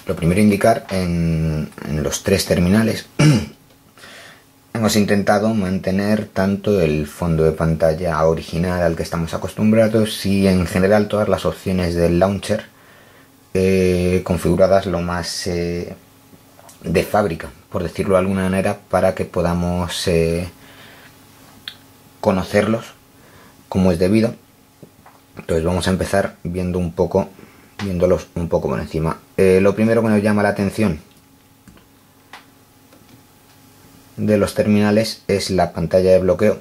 Lo primero indicar en los tres terminales hemos intentado mantener tanto el fondo de pantalla original al que estamos acostumbrados y en general todas las opciones del launcher configuradas lo más de fábrica, por decirlo de alguna manera, para que podamos conocerlos como es debido. Entonces vamos a empezar viéndolos un poco por encima. Lo primero que nos llama la atención de los terminales es la pantalla de bloqueo,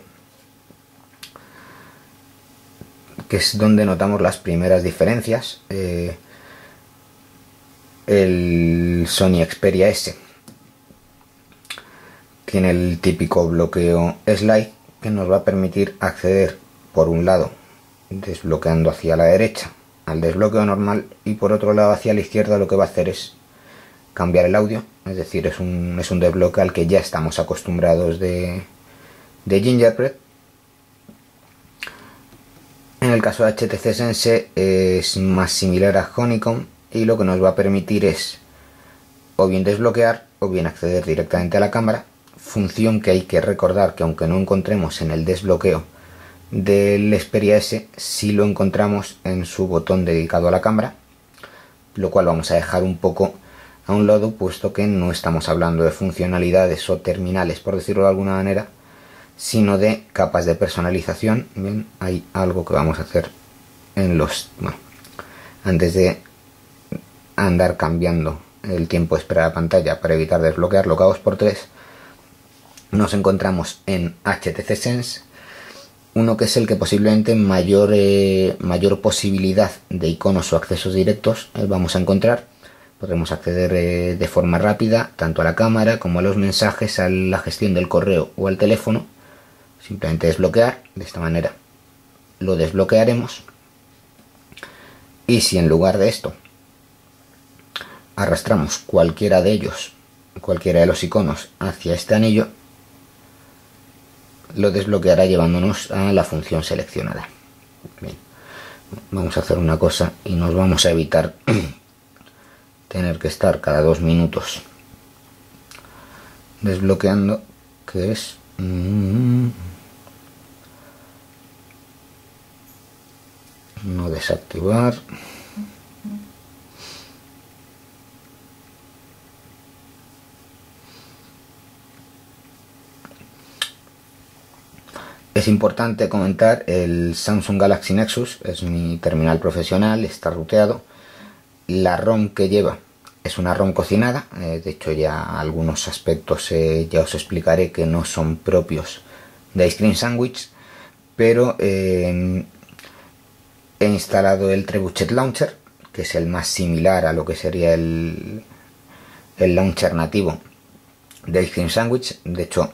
que es donde notamos las primeras diferencias. El Sony Xperia S tiene el típico bloqueo slide que nos va a permitir acceder, por un lado desbloqueando hacia la derecha al desbloqueo normal, y por otro lado hacia la izquierda lo que va a hacer es cambiar el audio, es decir, es un desbloqueo al que ya estamos acostumbrados de Gingerbread. En el caso de HTC Sense es más similar a Honeycomb y lo que nos va a permitir es o bien desbloquear o bien acceder directamente a la cámara, función que hay que recordar que aunque no encontremos en el desbloqueo del Xperia S, sí lo encontramos en su botón dedicado a la cámara, lo cual vamos a dejar un poco a un lado, puesto que no estamos hablando de funcionalidades o terminales, por decirlo de alguna manera, sino de capas de personalización. Bien, hay algo que vamos a hacer antes de andar cambiando el tiempo de espera de la pantalla para evitar desbloquearlo cada 2×3, nos encontramos en HTC Sense uno que es el que posiblemente mayor posibilidad de iconos o accesos directos vamos a encontrar. Podremos acceder de forma rápida tanto a la cámara como a los mensajes, a la gestión del correo o al teléfono. Simplemente desbloquear, de esta manera lo desbloquearemos, y si en lugar de esto arrastramos cualquiera de los iconos hacia este anillo, lo desbloqueará llevándonos a la función seleccionada. Bien, vamos a hacer una cosa y nos vamos a evitar tener que estar cada 2 minutos desbloqueando, que es no desactivar. Es importante comentar el Samsung Galaxy Nexus, es mi terminal profesional, está ruteado. La ROM que lleva es una ROM cocinada, de hecho ya algunos aspectos ya os explicaré que no son propios de Ice Cream Sandwich, pero he instalado el Trebuchet Launcher, que es el más similar a lo que sería el launcher nativo de Ice Cream Sandwich. De hecho,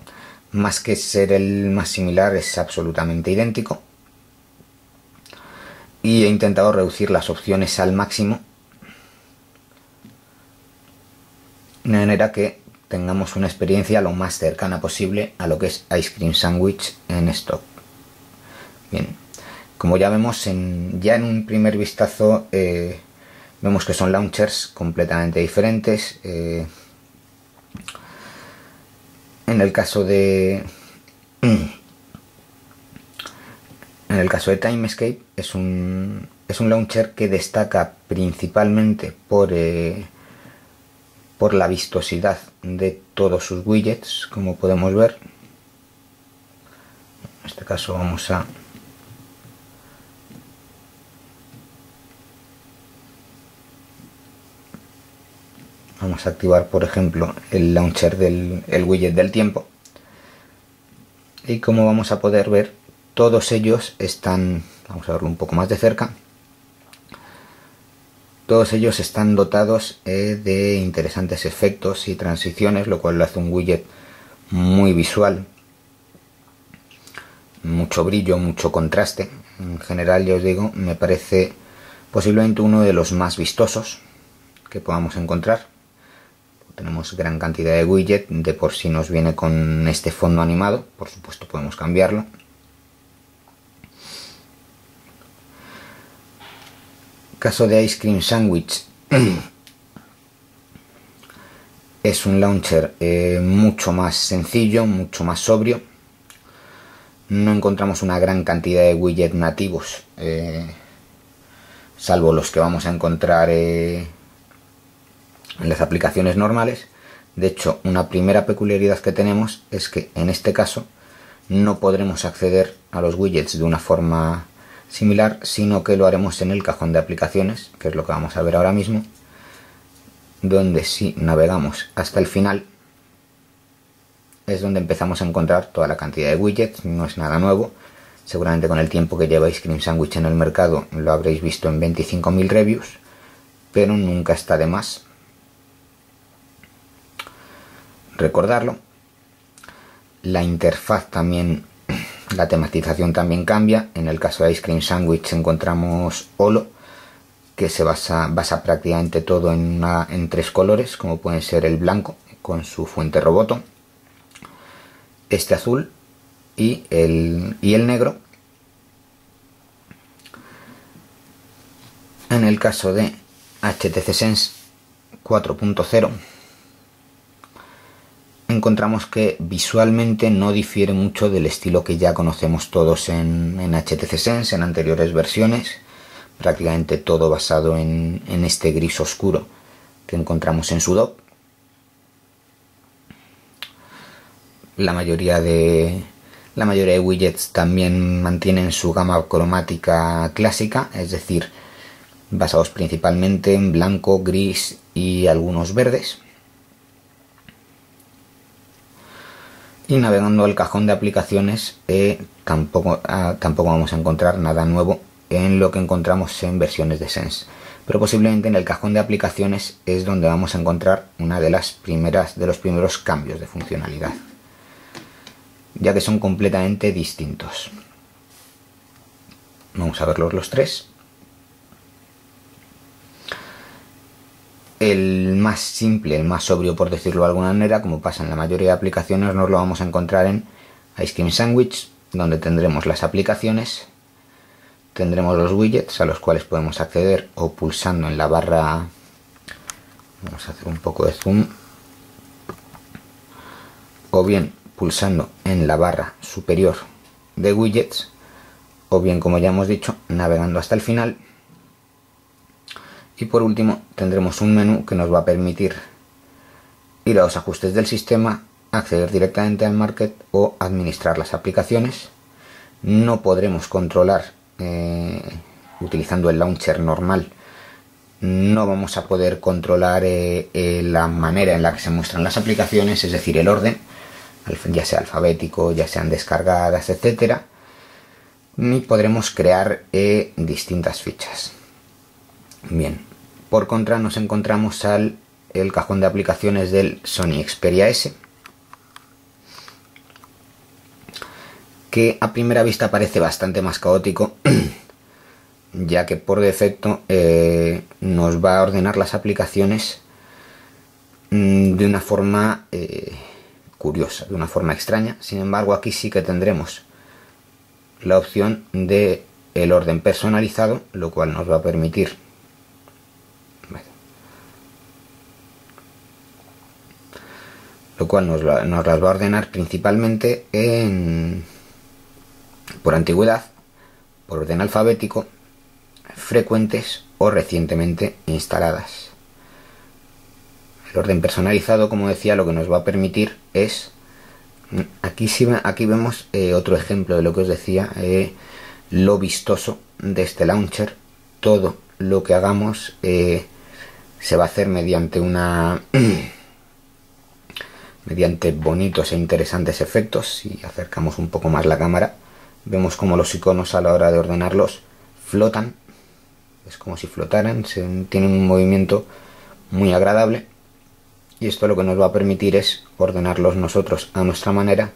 más que ser el más similar, es absolutamente idéntico, y he intentado reducir las opciones al máximo de manera que tengamos una experiencia lo más cercana posible a lo que es Ice Cream Sandwich en stock. Bien, como ya vemos ya en un primer vistazo, vemos que son launchers completamente diferentes. En el caso de Timescape es un launcher que destaca principalmente por la vistosidad de todos sus widgets, como podemos ver. En este caso vamos a activar, por ejemplo, el launcher el widget del tiempo, y como vamos a poder ver, todos ellos están, vamos a verlo un poco más de cerca, todos ellos están dotados de interesantes efectos y transiciones, lo cual lo hace un widget muy visual, mucho brillo, mucho contraste. En general, ya os digo, me parece posiblemente uno de los más vistosos que podamos encontrar. Tenemos gran cantidad de widgets, de por sí nos viene con este fondo animado, por supuesto podemos cambiarlo. Caso de Ice Cream Sandwich, es un launcher mucho más sencillo, mucho más sobrio. No encontramos una gran cantidad de widgets nativos, salvo los que vamos a encontrar en las aplicaciones normales. De hecho, una primera peculiaridad que tenemos es que en este caso no podremos acceder a los widgets de una forma similar, sino que lo haremos en el cajón de aplicaciones, que es lo que vamos a ver ahora mismo, donde si navegamos hasta el final es donde empezamos a encontrar toda la cantidad de widgets. No es nada nuevo, seguramente con el tiempo que lleva Ice Cream Sandwich en el mercado lo habréis visto en 25.000 reviews, pero nunca está de más recordarlo. La interfaz también, la tematización también cambia. En el caso de Ice Cream Sandwich encontramos Holo, que se basa prácticamente todo en 3 colores, como pueden ser el blanco con su fuente roboto, este azul y el negro. En el caso de HTC Sense 4.0 encontramos que visualmente no difiere mucho del estilo que ya conocemos todos en HTC Sense, en anteriores versiones. Prácticamente todo basado en este gris oscuro que encontramos en su dock. La mayoría de widgets también mantienen su gama cromática clásica, es decir, basados principalmente en blanco, gris y algunos verdes. Y navegando al cajón de aplicaciones tampoco vamos a encontrar nada nuevo en lo que encontramos en versiones de Sense, pero posiblemente en el cajón de aplicaciones es donde vamos a encontrar una de los primeros cambios de funcionalidad, ya que son completamente distintos. Vamos a verlos los tres. El más simple, el más sobrio por decirlo de alguna manera, como pasa en la mayoría de aplicaciones, nos lo vamos a encontrar en Ice Cream Sandwich, donde tendremos las aplicaciones, tendremos los widgets a los cuales podemos acceder o pulsando en la barra. Vamos a hacer un poco de zoom, o bien pulsando en la barra superior de widgets, o bien, como ya hemos dicho, navegando hasta el final. Y por último tendremos un menú que nos va a permitir ir a los ajustes del sistema, acceder directamente al market o administrar las aplicaciones. No podremos controlar utilizando el launcher normal. No vamos a poder controlar la manera en la que se muestran las aplicaciones, es decir, el orden, ya sea alfabético, ya sean descargadas, etcétera, ni podremos crear distintas fichas. Bien, por contra nos encontramos el cajón de aplicaciones del Sony Xperia S, que a primera vista parece bastante más caótico, ya que por defecto nos va a ordenar las aplicaciones de una forma curiosa, de una forma extraña. Sin embargo, aquí sí que tendremos la opción de el orden personalizado, lo cual nos va a permitir nos las va a ordenar principalmente por antigüedad, por orden alfabético, frecuentes o recientemente instaladas. El orden personalizado, como decía, lo que nos va a permitir es, aquí vemos otro ejemplo de lo que os decía, lo vistoso de este launcher. Todo lo que hagamos se va a hacer mediante mediante bonitos e interesantes efectos. Si acercamos un poco más la cámara, vemos como los iconos a la hora de ordenarlos flotan, es como si flotaran, tienen un movimiento muy agradable, y esto lo que nos va a permitir es ordenarlos nosotros a nuestra manera,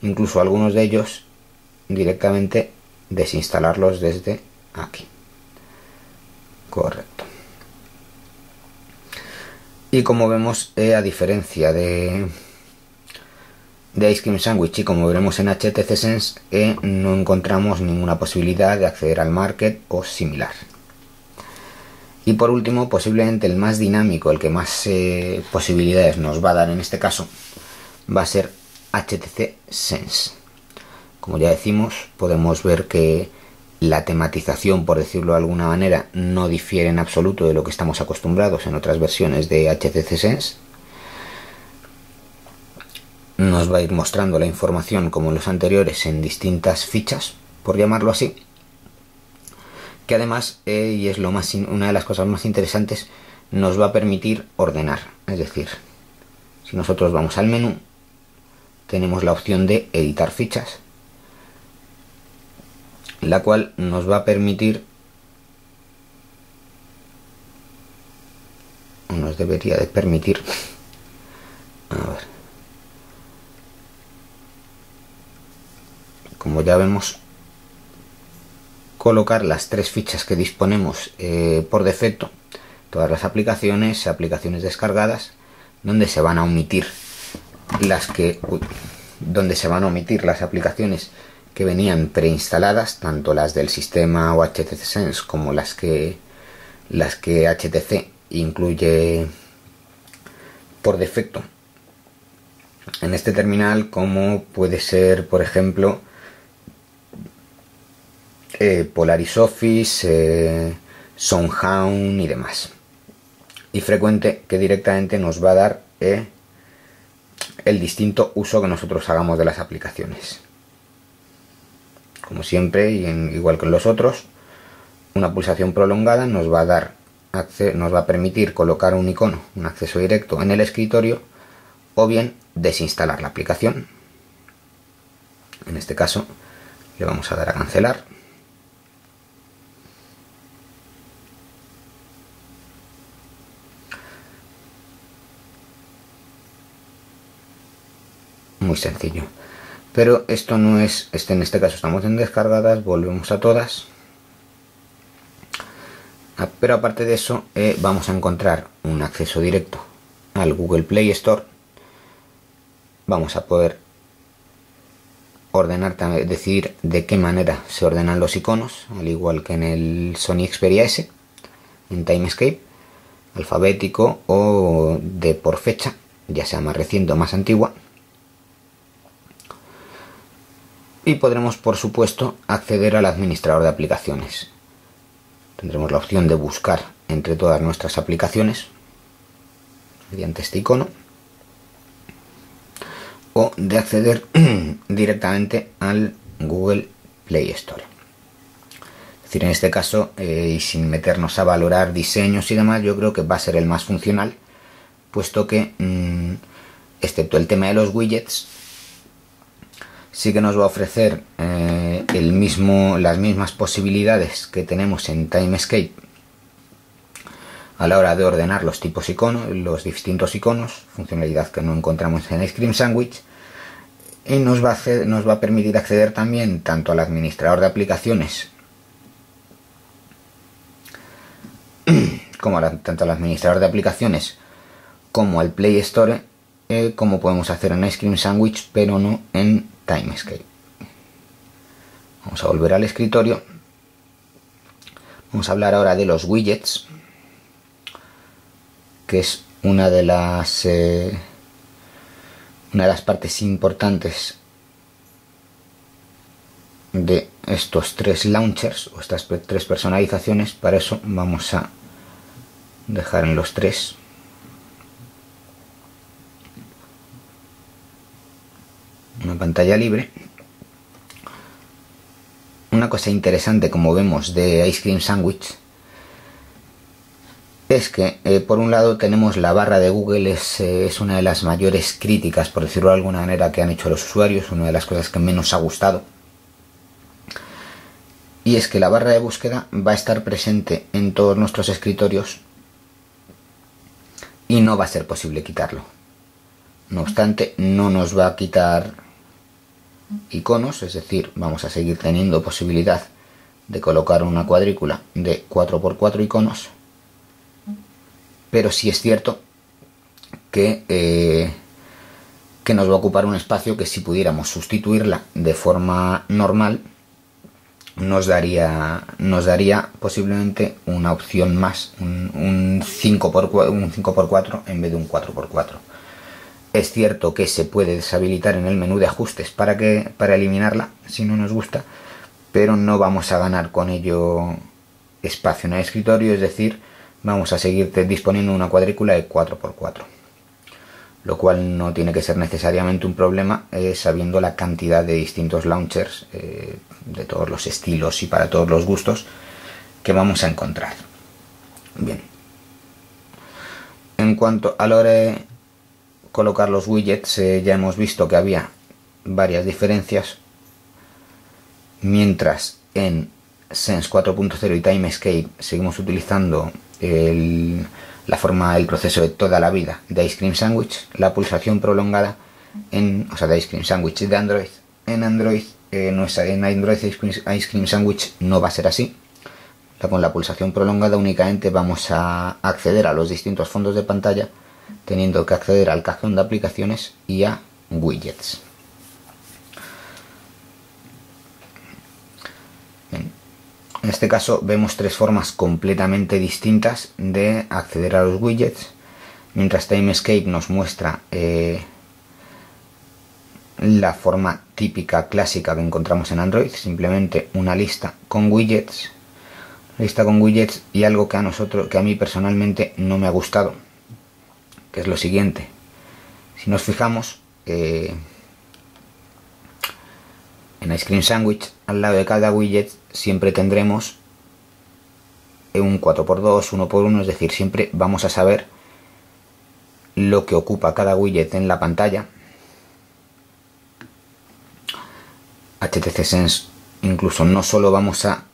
incluso algunos de ellos directamente desinstalarlos desde aquí. Correcto. Y como vemos, a diferencia de Ice Cream Sandwich, y como veremos en HTC Sense, no encontramos ninguna posibilidad de acceder al market o similar. Y por último, posiblemente el más dinámico, el que más posibilidades nos va a dar en este caso, va a ser HTC Sense. Como ya decimos, podemos ver que la tematización, por decirlo de alguna manera, no difiere en absoluto de lo que estamos acostumbrados en otras versiones de HTC Sense. Nos va a ir mostrando la información como en los anteriores en distintas fichas, por llamarlo así, que además, y es una de las cosas más interesantes, nos va a permitir ordenar. Es decir, si nosotros vamos al menú, tenemos la opción de editar fichas, la cual nos va a permitir, o nos debería de permitir, a ver, como ya vemos, colocar las 3 fichas que disponemos por defecto, todas las aplicaciones descargadas, donde se van a omitir las aplicaciones que venían preinstaladas, tanto las del sistema o HTC Sense como las que HTC incluye por defecto en este terminal, como puede ser, por ejemplo, Polaris Office, Soundhound y demás. Y frecuente que directamente nos va a dar el distinto uso que nosotros hagamos de las aplicaciones. Como siempre, y igual que en los otros, una pulsación prolongada nos va a permitir colocar un icono, un acceso directo en el escritorio, o bien desinstalar la aplicación. En este caso le vamos a dar a cancelar. Muy sencillo. Pero esto no es, en este caso estamos en descargadas, volvemos a todas. Pero aparte de eso, vamos a encontrar un acceso directo al Google Play Store. Vamos a poder ordenar, decidir de qué manera se ordenan los iconos, al igual que en el Sony Xperia S, en Timescape, alfabético o de por fecha, ya sea más reciente o más antigua. Y podremos, por supuesto, acceder al administrador de aplicaciones. Tendremos la opción de buscar entre todas nuestras aplicaciones mediante este icono, o de acceder directamente al Google Play Store. Es decir, en este caso, y sin meternos a valorar diseños y demás, yo creo que va a ser el más funcional, puesto que, excepto el tema de los widgets, sí que nos va a ofrecer las mismas posibilidades que tenemos en Timescape a la hora de ordenar los tipos iconos, los distintos iconos, funcionalidad que no encontramos en Ice Cream Sandwich, y nos va a permitir acceder también tanto al administrador de aplicaciones tanto al administrador de aplicaciones como al Play Store, como podemos hacer en Ice Cream Sandwich, pero no en Timescape. Vamos a volver al escritorio. Vamos a hablar ahora de los widgets, que es una de las partes importantes de estos 3 launchers o estas 3 personalizaciones. Para eso vamos a dejar en los 3 una pantalla libre. Una cosa interesante, como vemos, de Ice Cream Sandwich es que por un lado tenemos la barra de Google. Es una de las mayores críticas, por decirlo de alguna manera, que han hecho los usuarios, una de las cosas que menos ha gustado, y es que la barra de búsqueda va a estar presente en todos nuestros escritorios y no va a ser posible quitarlo. No obstante, no nos va a quitar iconos, es decir, vamos a seguir teniendo posibilidad de colocar una cuadrícula de 4×4 iconos, pero sí es cierto que nos va a ocupar un espacio que, si pudiéramos sustituirla de forma normal, nos daría posiblemente una opción más, un 5x4 en vez de un 4x4. Es cierto que se puede deshabilitar en el menú de ajustes para eliminarla si no nos gusta, pero no vamos a ganar con ello espacio en el escritorio, es decir, vamos a seguir disponiendo de una cuadrícula de 4x4, lo cual no tiene que ser necesariamente un problema sabiendo la cantidad de distintos launchers de todos los estilos y para todos los gustos que vamos a encontrar. Bien, en cuanto a la hora de colocar los widgets, ya hemos visto que había varias diferencias. Mientras en Sense 4.0 y Timescape seguimos utilizando el proceso de toda la vida de Ice Cream Sandwich, la pulsación prolongada de Ice Cream Sandwich de Android, en Android Ice Cream Sandwich no va a ser así. Con la pulsación prolongada únicamente vamos a acceder a los distintos fondos de pantalla, teniendo que acceder al cajón de aplicaciones y a widgets. Bien. En este caso vemos tres formas completamente distintas de acceder a los widgets. Mientras Timescape nos muestra la forma típica clásica que encontramos en Android, simplemente una lista con widgets. Y algo que a mí personalmente no me ha gustado, que es lo siguiente. Si nos fijamos, en Ice Cream Sandwich, al lado de cada widget siempre tendremos un 4x2, 1x1, es decir, siempre vamos a saber lo que ocupa cada widget en la pantalla. HTC Sense incluso no solo vamos a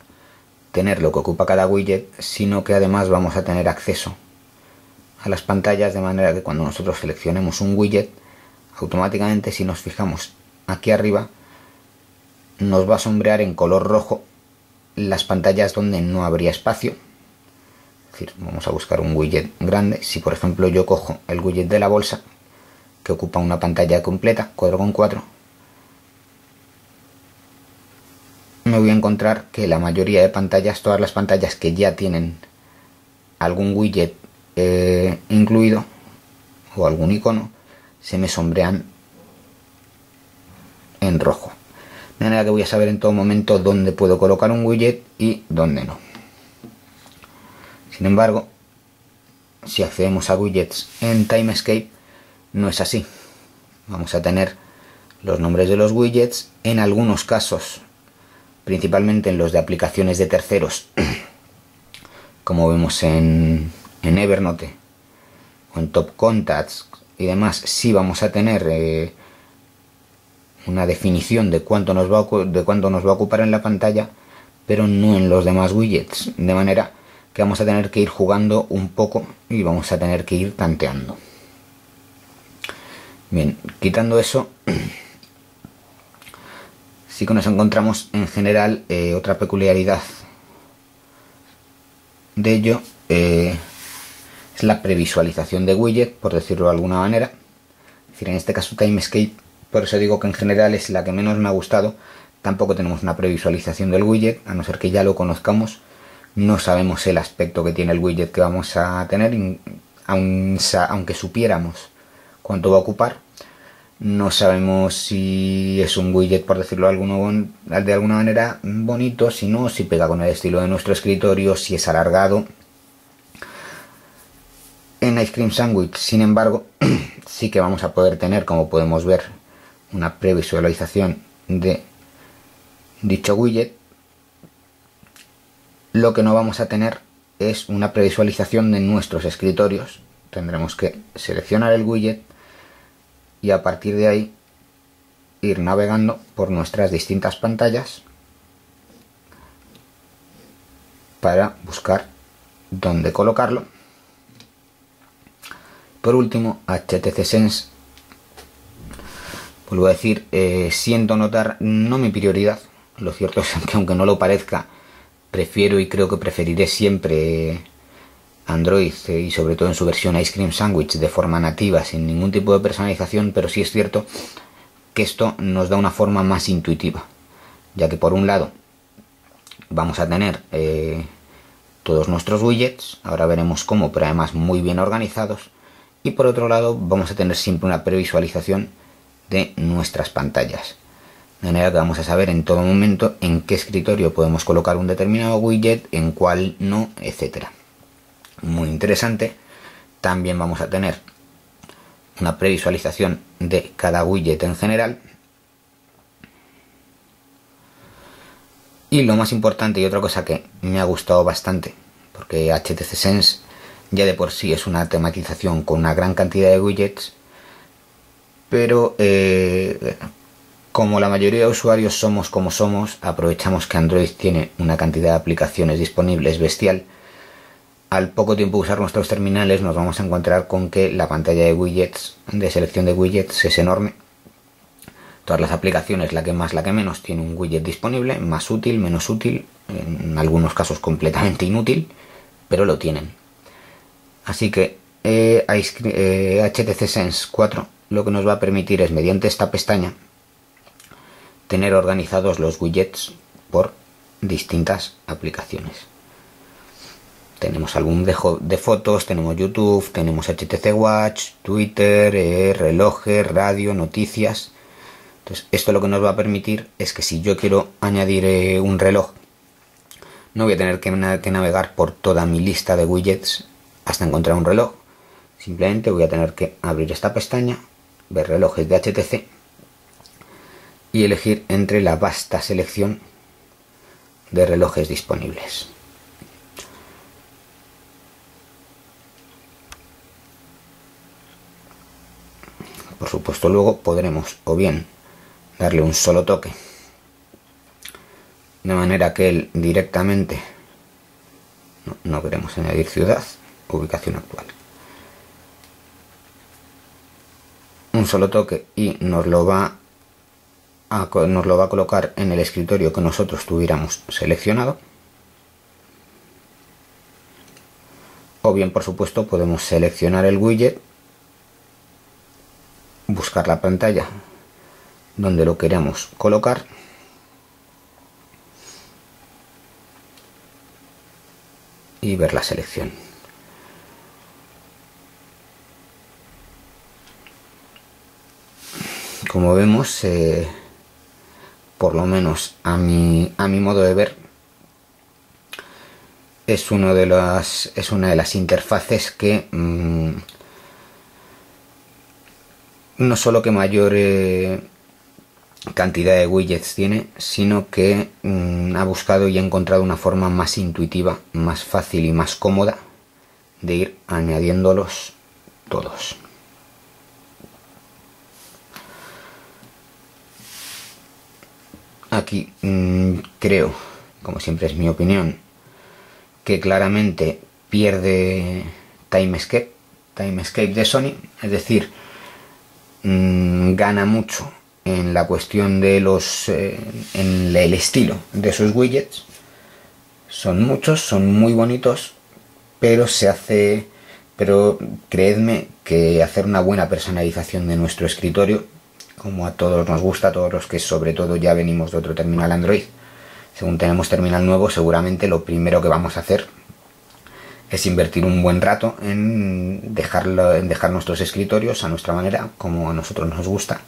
tener lo que ocupa cada widget, sino que además vamos a tener acceso a las pantallas, de manera que cuando nosotros seleccionemos un widget, automáticamente, si nos fijamos aquí arriba, nos va a sombrear en color rojo las pantallas donde no habría espacio. Es decir, vamos a buscar un widget grande. Si por ejemplo yo cojo el widget de la bolsa, que ocupa una pantalla completa, 4x4, me voy a encontrar que la mayoría de pantallas, todas las pantallas que ya tienen algún widget incluido o algún icono, se me sombrean en rojo. De manera que voy a saber en todo momento dónde puedo colocar un widget y dónde no. Sin embargo, si accedemos a widgets en Timescape, no es así. Vamos a tener los nombres de los widgets, en algunos casos, principalmente en los de aplicaciones de terceros, como vemos en Evernote o en Top Contacts y demás, sí vamos a tener una definición de cuánto nos va a ocupar en la pantalla, pero no en los demás widgets, de manera que vamos a tener que ir jugando un poco y vamos a tener que ir tanteando. Bien, quitando eso, sí que nos encontramos en general otra peculiaridad de ello, es la previsualización de widget, por decirlo de alguna manera. Es decir, en este caso Timescape, por eso digo que en general es la que menos me ha gustado. Tampoco tenemos una previsualización del widget, a no ser que ya lo conozcamos. No sabemos el aspecto que tiene el widget que vamos a tener, aunque supiéramos cuánto va a ocupar. No sabemos si es un widget, por decirlo de alguna manera, bonito, si no, si pega con el estilo de nuestro escritorio, si es alargado. En Ice Cream Sandwich, sin embargo, sí que vamos a poder tener, como podemos ver, una previsualización de dicho widget. Lo que no vamos a tener es una previsualización de nuestros escritorios. Tendremos que seleccionar el widget y a partir de ahí ir navegando por nuestras distintas pantallas para buscar dónde colocarlo. Por último, HTC Sense, vuelvo a decir, siento notar no mi prioridad. Lo cierto es que, aunque no lo parezca, prefiero y creo que preferiré siempre Android y sobre todo en su versión Ice Cream Sandwich de forma nativa, sin ningún tipo de personalización, pero sí es cierto que esto nos da una forma más intuitiva, ya que por un lado vamos a tener todos nuestros widgets, ahora veremos cómo, pero además muy bien organizados. Y por otro lado vamos a tener siempre una previsualización de nuestras pantallas, de manera que vamos a saber en todo momento en qué escritorio podemos colocar un determinado widget, en cuál no, etcétera. Muy interesante. También vamos a tener una previsualización de cada widget en general. Y lo más importante, y otra cosa que me ha gustado bastante, porque HTC Sense ya de por sí es una tematización con una gran cantidad de widgets, pero como la mayoría de usuarios somos como somos, aprovechamos que Android tiene una cantidad de aplicaciones disponibles bestial. Al poco tiempo de usar nuestros terminales nos vamos a encontrar con que la pantalla de widgets, de selección de widgets, es enorme. Todas las aplicaciones, la que más, la que menos, tiene un widget disponible, más útil, menos útil, en algunos casos completamente inútil, pero lo tienen. Así que HTC Sense 4 lo que nos va a permitir es, mediante esta pestaña, tener organizados los widgets por distintas aplicaciones. Tenemos álbum de fotos, tenemos YouTube, tenemos HTC Watch, Twitter, relojes, radio, noticias. Entonces, esto lo que nos va a permitir es que si yo quiero añadir un reloj, no voy a tener que navegar por toda mi lista de widgets hasta encontrar un reloj. Simplemente voy a tener que abrir esta pestaña, ver relojes de HTC y elegir entre la vasta selección de relojes disponibles. Por supuesto, luego podremos o bien darle un solo toque, de manera que él directamente, no queremos añadir ciudad, ubicación actual, un solo toque y nos lo va a colocar en el escritorio que nosotros tuviéramos seleccionado. O bien, por supuesto, podemos seleccionar el widget, buscar la pantalla donde lo queremos colocar y ver la selección. Como vemos, por lo menos a mi modo de ver, es una de las interfaces que no solo que mayor cantidad de widgets tiene, sino que ha buscado y ha encontrado una forma más intuitiva, más fácil y más cómoda de ir añadiéndolos todos. Aquí creo, como siempre es mi opinión, que claramente pierde Timescape de Sony, es decir, gana mucho en la cuestión de en el estilo de sus widgets. Son muchos, son muy bonitos, pero creedme que hacer una buena personalización de nuestro escritorio, como a todos nos gusta, a todos los que sobre todo ya venimos de otro terminal Android, según tenemos terminal nuevo, seguramente lo primero que vamos a hacer es invertir un buen rato en dejar nuestros escritorios a nuestra manera, como a nosotros nos gusta.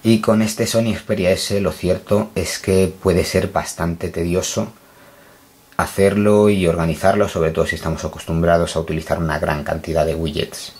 Y con este Sony Xperia S lo cierto es que puede ser bastante tedioso hacerlo y organizarlo, sobre todo si estamos acostumbrados a utilizar una gran cantidad de widgets.